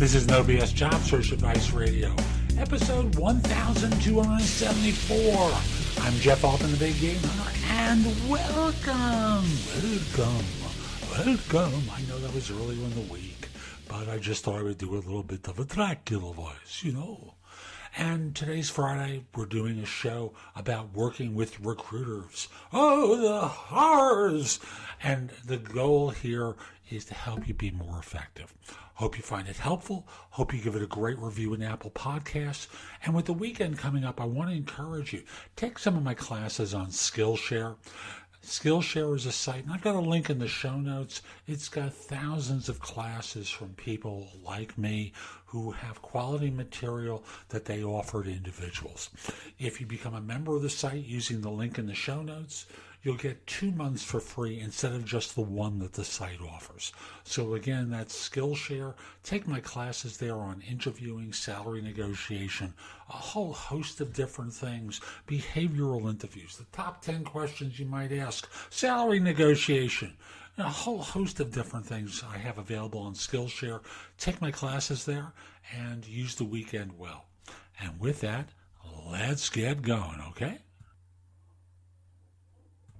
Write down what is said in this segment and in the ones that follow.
This is No BS Job Search Advice Radio, episode 1274. I'm Jeff Altman, the Big Game Hunter, and welcome. I know that was earlier in the week, but I just thought I would do a little bit of a Dracula voice, And today's Friday, we're doing a show about working with recruiters. Oh, the horrors! And the goal here is to help you be more effective. Hope you find it helpful. Hope you give it a great review in Apple Podcasts. And with the weekend coming up, I want to encourage you, take some of my classes on Skillshare. Skillshare is a site, and I've got a link in the show notes. It's got thousands of classes from people like me who have quality material that they offer to individuals. If you become a member of the site using the link in the show notes, you'll get 2 months for free instead of just the one that the site offers. So again, that's Skillshare. Take my classes there on interviewing, salary negotiation, a whole host of different things, behavioral interviews, the top 10 questions you might ask, salary negotiation, a whole host of different things I have available on Skillshare. Take my classes there and use the weekend well. And with that, let's get going, okay?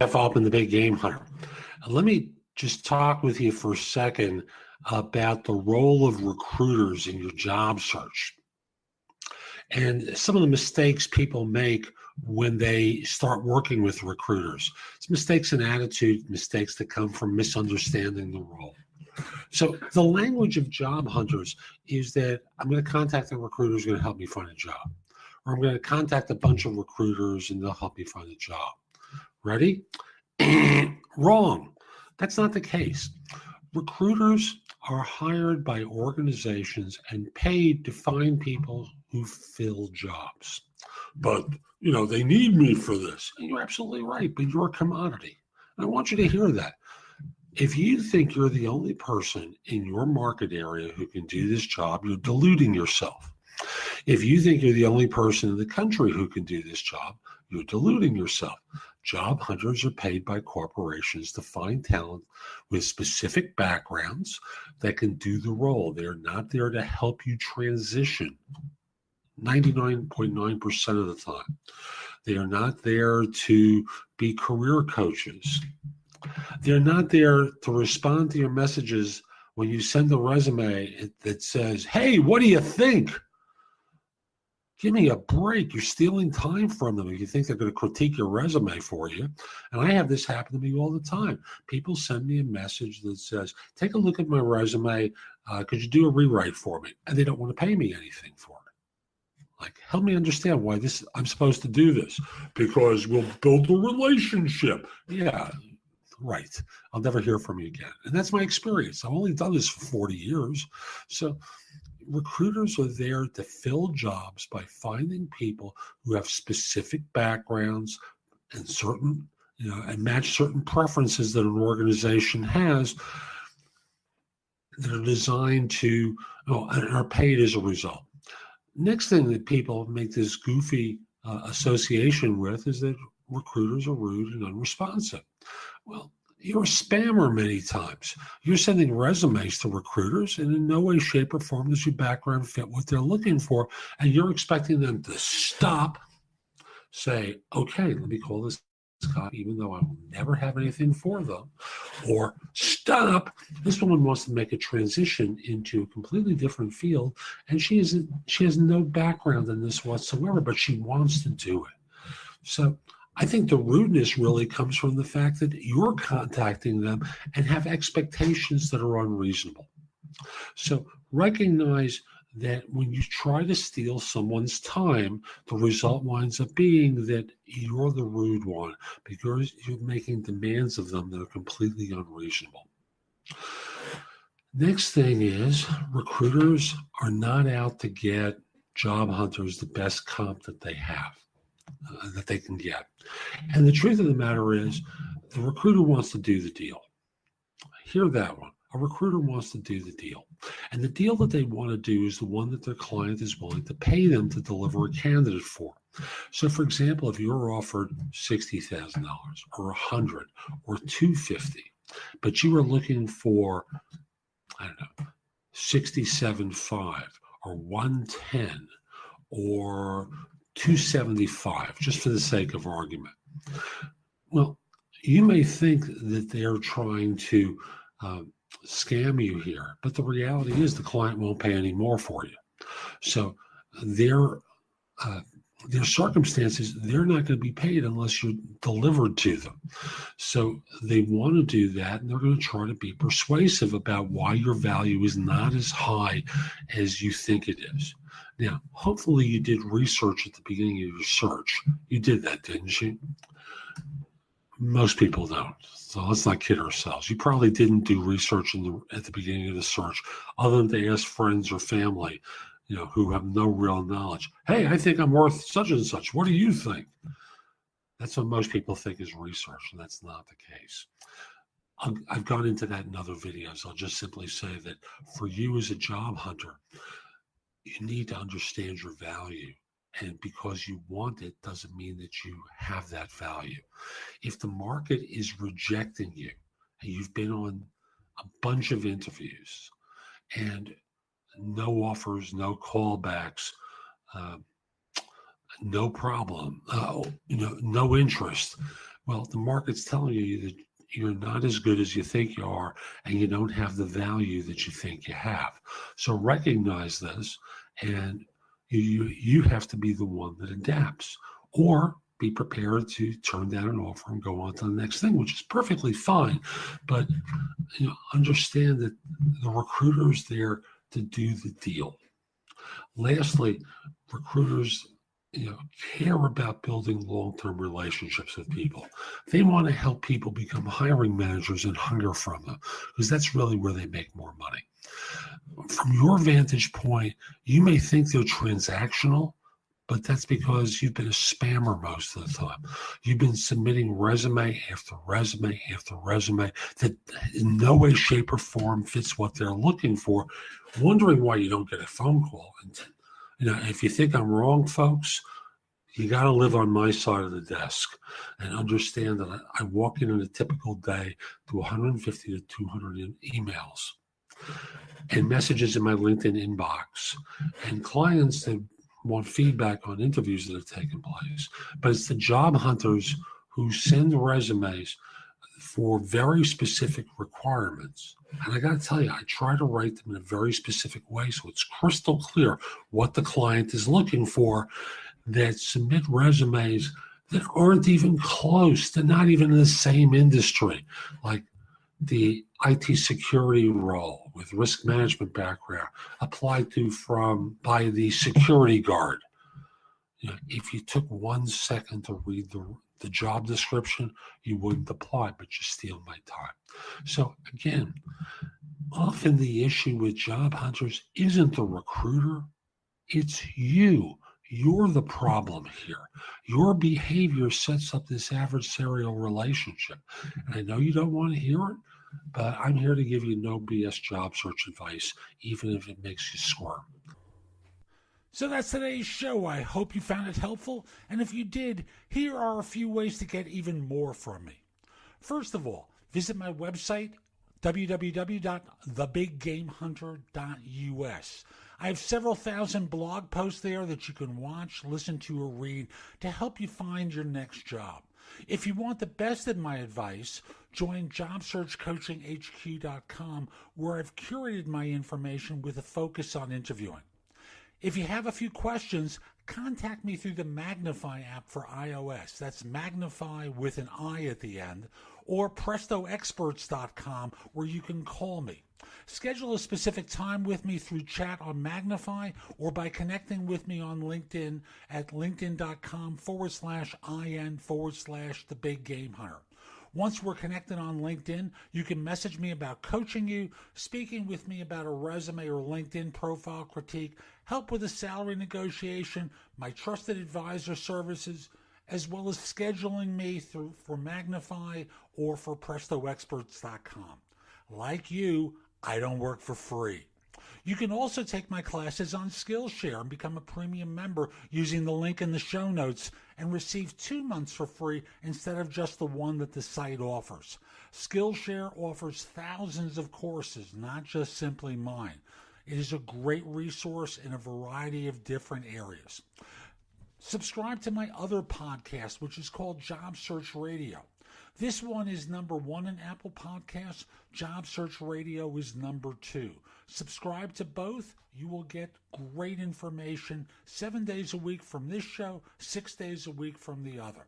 Jeff Altman, the Big Game Hunter. Let me just talk with you for a second about the role of recruiters in your job search and some of the mistakes people make when they start working with recruiters. It's mistakes in attitude, mistakes that come from misunderstanding the role. So the language of job hunters is that I'm going to contact a recruiter who's going to help me find a job, or I'm going to contact a bunch of recruiters and they'll help me find a job. Ready? Wrong. That's not the case. Recruiters are hired by organizations and paid to find people who fill jobs. But, they need me for this. And you're absolutely right, but you're a commodity. I want you to hear that. If you think you're the only person in your market area who can do this job, you're deluding yourself. If you think you're the only person in the country who can do this job, you're deluding yourself. Job hunters are paid by corporations to find talent with specific backgrounds that can do the role. They're not there to help you transition 99.9% of the time. They are not there to be career coaches. They're not there to respond to your messages when you send a resume that says, hey, what do you think? Give me a break. You're stealing time from them if you think they're going to critique your resume for you. And I have this happen to me all the time. People send me a message that says, take a look at my resume. Could you do a rewrite for me? And they don't want to pay me anything for it. Like, help me understand why I'm supposed to do this. Because we'll build a relationship. Yeah, right. I'll never hear from you again. And that's my experience. I've only done this for 40 years. So recruiters are there to fill jobs by finding people who have specific backgrounds and and match certain preferences that an organization has that are designed to, and are paid as a result. Next thing that people make this goofy association with is that recruiters are rude and unresponsive. Well, you're a spammer many times. You're sending resumes to recruiters, and in no way, shape, or form does your background fit what they're looking for. And you're expecting them to stop, say, okay, let me call this guy, even though I will never have anything for them. Or stop, this woman wants to make a transition into a completely different field, and she has no background in this whatsoever, but she wants to do it. So I think the rudeness really comes from the fact that you're contacting them and have expectations that are unreasonable. So recognize that when you try to steal someone's time, the result winds up being that you're the rude one because you're making demands of them that are completely unreasonable. Next thing is, recruiters are not out to get job hunters the best comp that they have. That they can get. And the truth of the matter is, the recruiter wants to do the deal. Hear that one. A recruiter wants to do the deal. And the deal that they want to do is the one that their client is willing to pay them to deliver a candidate for. So, for example, if you're offered $60,000 or $100,000 or $250,000, but you are looking for, 67.5 or 110 or 275, just for the sake of argument. Well, you may think that they're trying to scam you here, but the reality is the client won't pay any more for you. So their circumstances, they're not going to be paid unless you're delivered to them. So they want to do that, and they're going to try to be persuasive about why your value is not as high as you think it is. Now, hopefully you did research at the beginning of your search. You did that, didn't you? Most people don't. So let's not kid ourselves. You probably didn't do research at the beginning of the search, other than to ask friends or family, who have no real knowledge. Hey, I think I'm worth such and such. What do you think? That's what most people think is research, and that's not the case. I've gone into that in other videos. I'll just simply say that for you as a job hunter, you need to understand your value. And because you want it doesn't mean that you have that value. If the market is rejecting you and you've been on a bunch of interviews and no offers, no callbacks, no problem, no interest, well, the market's telling you that you're not as good as you think you are and you don't have the value that you think you have. So recognize this, and you have to be the one that adapts, or be prepared to turn down an offer and go on to the next thing, which is perfectly fine. But understand that the recruiter is there to do the deal. Lastly, recruiters care about building long-term relationships with people. They want to help people become hiring managers and hire from them, because that's really where they make more money. From your vantage point, you may think they're transactional, but that's because you've been a spammer most of the time. You've been submitting resume after resume after resume that in no way, shape, or form fits what they're looking for, wondering why you don't get a phone call. And if you think I'm wrong, folks, you got to live on my side of the desk and understand that I walk in on a typical day to 150 to 200 emails and messages in my LinkedIn inbox, and clients that want feedback on interviews that have taken place. But it's the job hunters who send resumes for very specific requirements. And I got to tell you, I try to write them in a very specific way so it's crystal clear what the client is looking for, that submit resumes that aren't even close. They're not even in the same industry, like the IT security role with risk management background applied to by the security guard. If you took 1 second to read the job description, you wouldn't apply, but you steal my time. So again, often the issue with job hunters isn't the recruiter, it's you. You're the problem here. Your behavior sets up this adversarial relationship. And I know you don't want to hear it, but I'm here to give you no BS job search advice, even if it makes you squirm. So that's today's show. I hope you found it helpful. And if you did, here are a few ways to get even more from me. First of all, visit my website, www.thebiggamehunter.us. I have several thousand blog posts there that you can watch, listen to, or read to help you find your next job. If you want the best of my advice, join JobSearchCoachingHQ.com, where I've curated my information with a focus on interviewing. If you have a few questions, contact me through the Magnify app for iOS. That's Magnify with an I at the end, or PrestoExperts.com, where you can call me. Schedule a specific time with me through chat on Magnify or by connecting with me on LinkedIn at linkedin.com/IN/The Big Game Hunter. Once we're connected on LinkedIn, you can message me about coaching you, speaking with me about a resume or LinkedIn profile critique, help with a salary negotiation, my trusted advisor services, as well as scheduling me for Magnify or for PrestoExperts.com. Like you, I don't work for free. You can also take my classes on Skillshare and become a premium member using the link in the show notes and receive 2 months for free instead of just the one that the site offers. Skillshare offers thousands of courses, not just simply mine. It is a great resource in a variety of different areas. Subscribe to my other podcast, which is called Job Search Radio. This one is number 1 in Apple Podcasts. Job Search Radio is number 2. Subscribe to both. You will get great information 7 days a week from this show, 6 days a week from the other.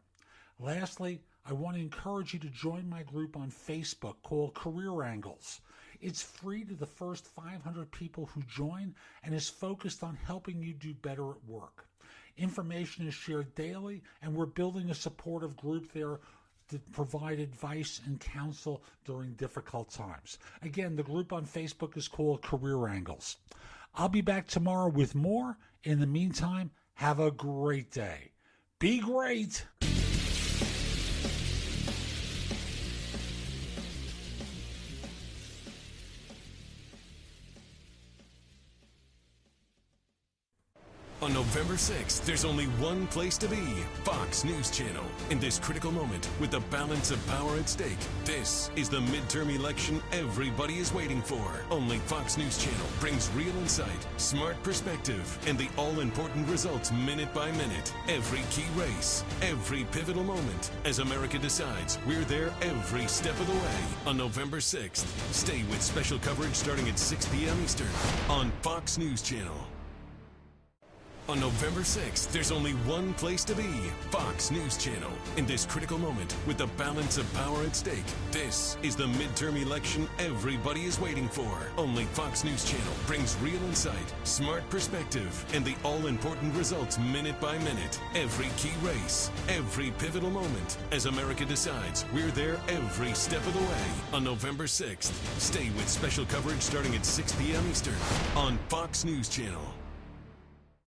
Lastly, I want to encourage you to join my group on Facebook called Career Angles. It's free to the first 500 people who join and is focused on helping you do better at work. Information is shared daily, and we're building a supportive group there to provide advice and counsel during difficult times. Again, the group on Facebook is called Career Angles. I'll be back tomorrow with more. In the meantime, have a great day. Be great. On November 6th, there's only one place to be, Fox News Channel. In this critical moment, with the balance of power at stake, this is the midterm election everybody is waiting for. Only Fox News Channel brings real insight, smart perspective, and the all-important results minute by minute. Every key race, every pivotal moment. As America decides, we're there every step of the way. On November 6th, stay with special coverage starting at 6 p.m. Eastern on Fox News Channel. On November 6th, there's only one place to be, Fox News Channel. In this critical moment, with the balance of power at stake, this is the midterm election everybody is waiting for. Only Fox News Channel brings real insight, smart perspective, and the all-important results minute by minute. Every key race, every pivotal moment. As America decides, we're there every step of the way. On November 6th, stay with special coverage starting at 6 p.m. Eastern on Fox News Channel.